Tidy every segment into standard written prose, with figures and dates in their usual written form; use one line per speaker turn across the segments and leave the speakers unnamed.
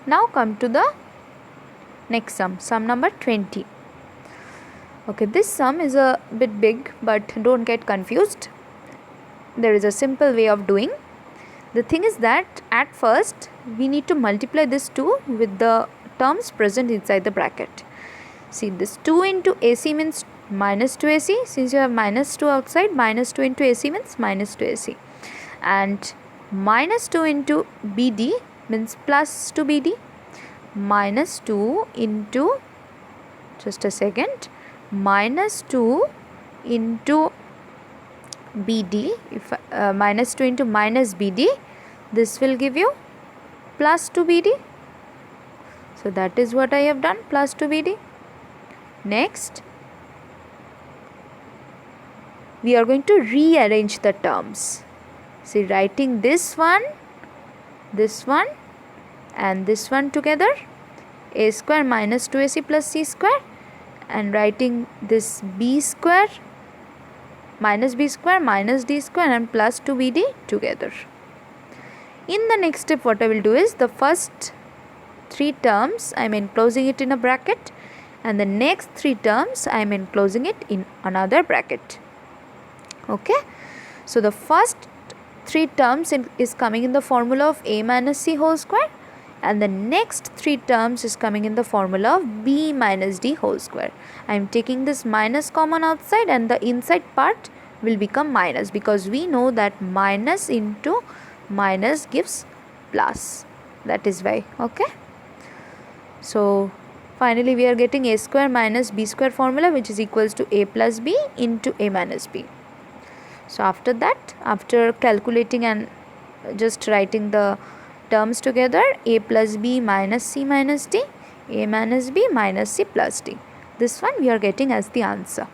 Now come to the next sum number 20. Okay, this sum is a bit big, but don't get confused. There is a simple way of doing. The thing is that at first we need to multiply this 2 with the terms present inside the bracket. See, this 2 into AC means minus 2AC. Since you have minus 2 outside, minus 2 into AC means minus 2AC. And minus 2 into BD means plus 2BD. Minus 2 into, just a second, minus 2 into BD, if minus 2 into minus BD, this will give you plus 2BD. So that is what I have done, plus 2BD. Next, we are going to rearrange the terms. See, writing this one and this one together, a square minus 2ac plus c square, and writing this b square minus b square minus d square and plus 2bd together. In the next step, what I will do is the first 3 terms I am enclosing it in a bracket, and the next 3 terms I am enclosing it in another bracket. Okay, so the first 3 terms is coming in the formula of a minus c whole square, and the next 3 terms is coming in the formula of b minus d whole square. I am taking this minus common outside, and the inside part will become minus, because we know that minus into minus gives plus. That is why. Okay, so finally we are getting a square minus b square formula, which is equals to a plus b into a minus b. So after that, after calculating and just writing the terms together, a plus b minus c minus d, a minus b minus c plus d, this one we are getting as the answer.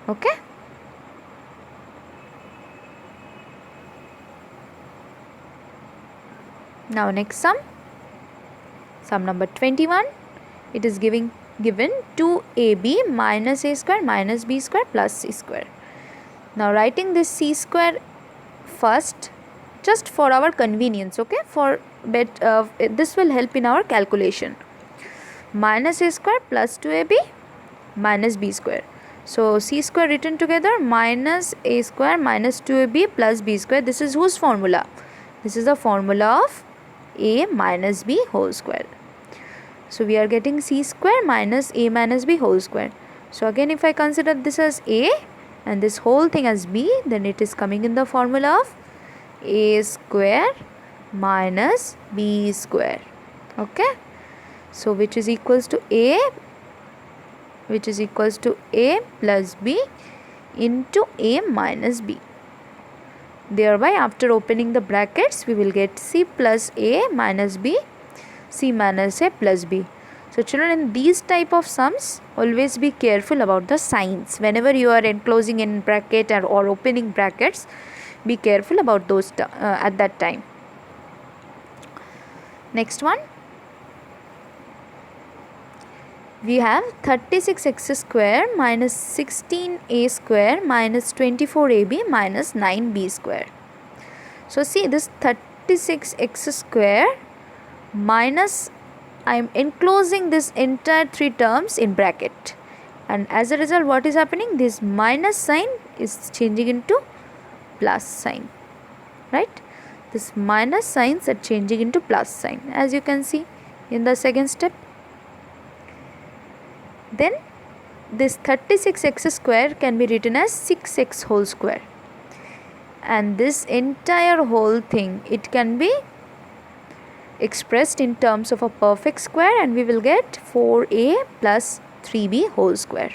Okay, now next sum number 21. It is given 2ab minus a square minus b square plus c square. Now writing this c square first, just for our convenience. Okay, for this will help in our calculation. Minus a square plus 2ab minus b square. So c square written together minus a square minus 2ab plus b square. This is whose formula? This is the formula of a minus b whole square. So we are getting c square minus a minus b whole square. So again, if I consider this as a and this whole thing as b, then it is coming in the formula of a square minus b square. Okay, so which is equals to a plus b into a minus b. Thereby, after opening the brackets, we will get c plus a minus b, c minus a plus b. So children, in these type of sums, always be careful about the signs. Whenever you are enclosing in bracket or opening brackets, be careful about those at that time. Next one, we have 36x square minus 16a square minus 24ab minus 9b square. So see, this 36x square minus, I am enclosing this entire 3 terms in bracket, and as a result, what is happening? This minus sign is changing into plus sign, right? This minus signs are changing into plus sign, as you can see in the second step. Then this 36x square can be written as 6x whole square, and this entire whole thing, it can be expressed in terms of a perfect square, and we will get 4a plus 3b whole square.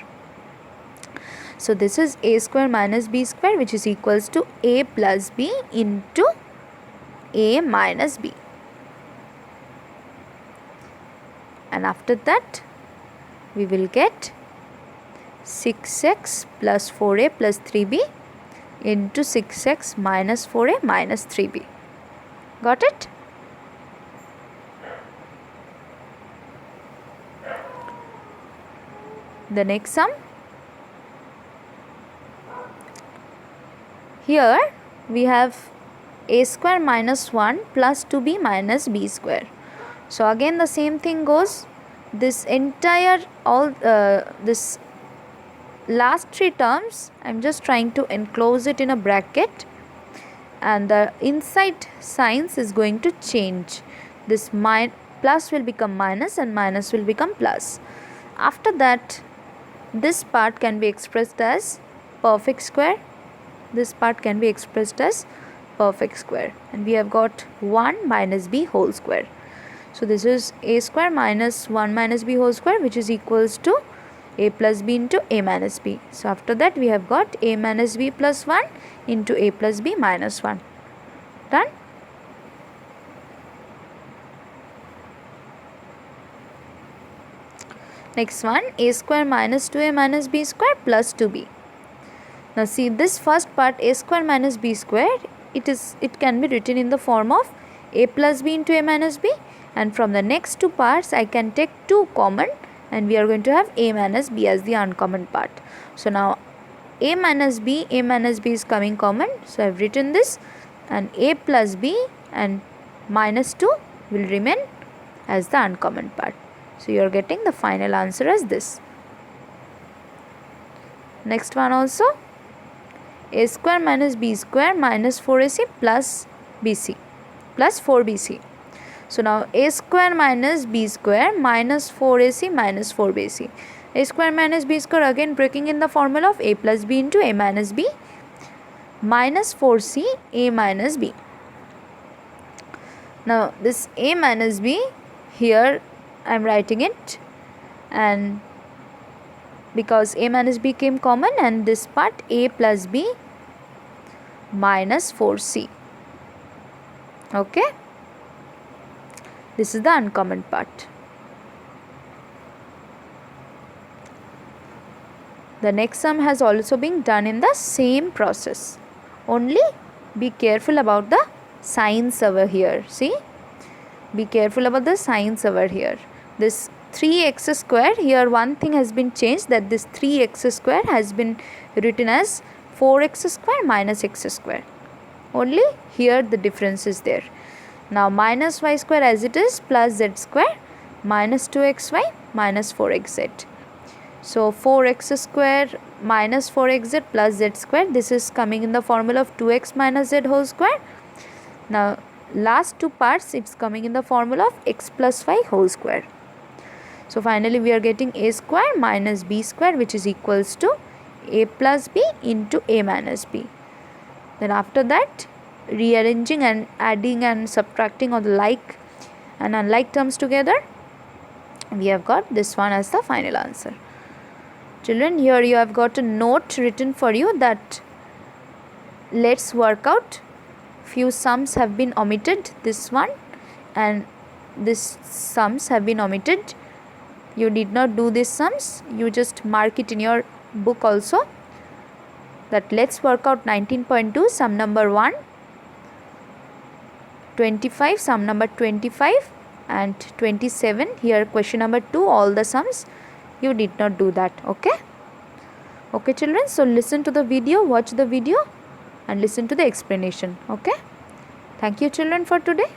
So this is a square minus b square, which is equals to a plus b into a minus b. And after that, we will get 6x plus 4a plus 3b into 6x minus 4a minus 3b. Got it? The next sum, here we have a square minus 1 plus 2b minus b square. So again the same thing goes. This entire this last 3 terms I am just trying to enclose it in a bracket, and the inside signs is going to change. This plus will become minus and minus will become plus. After that, this part can be expressed as perfect square. This part can be expressed as perfect square, and we have got 1 minus b whole square. So this is a square minus 1 minus b whole square, which is equals to a plus b into a minus b. So after that we have got a minus b plus 1 into a plus b minus 1. Done? Next one, a square minus 2a minus b square plus 2b. Now see this first part, a square minus b square, it can be written in the form of a plus b into a minus b, and from the next two parts I can take 2 common, and we are going to have a minus b as the uncommon part. So now a minus b is coming common, so I have written this, and a plus b and minus 2 will remain as the uncommon part. So you are getting the final answer as this. Next one also, a square minus b square minus 4ac plus bc plus 4bc. So now a square minus b square minus 4ac minus 4bc. A square minus b square, again breaking in the formula of a plus b into a minus b minus 4c a minus b. Now this a minus b, here I am writing it, and because a minus b came common, and this part a plus b minus 4c. Okay, this is the uncommon part. The next sum has also been done in the same process, only be careful about the signs over here. See, be careful about the signs over here. This 3x square, here one thing has been changed, that this 3x square has been written as 4x square minus x square. Only here the difference is there. Now minus y square as it is plus z square minus 2xy minus 4xz. So 4x square minus 4xz plus z square, this is coming in the formula of 2x minus z whole square. Now last two parts, it's coming in the formula of x plus y whole square. So finally we are getting a square minus b square, which is equals to a plus b into a minus b. Then after that, rearranging and adding and subtracting all the like and unlike terms together, we have got this one as the final answer. Children, here you have got a note written for you that let's work out. Few sums have been omitted, this one and this sums have been omitted. You need not do these sums, you just mark it in your book also, that let's work out 19.2 sum number 1, 25 sum number 25 and 27, here question number 2, all the sums. You did not do that. Okay children, so listen to the video, watch the video and listen to the explanation. Okay, thank you children for today.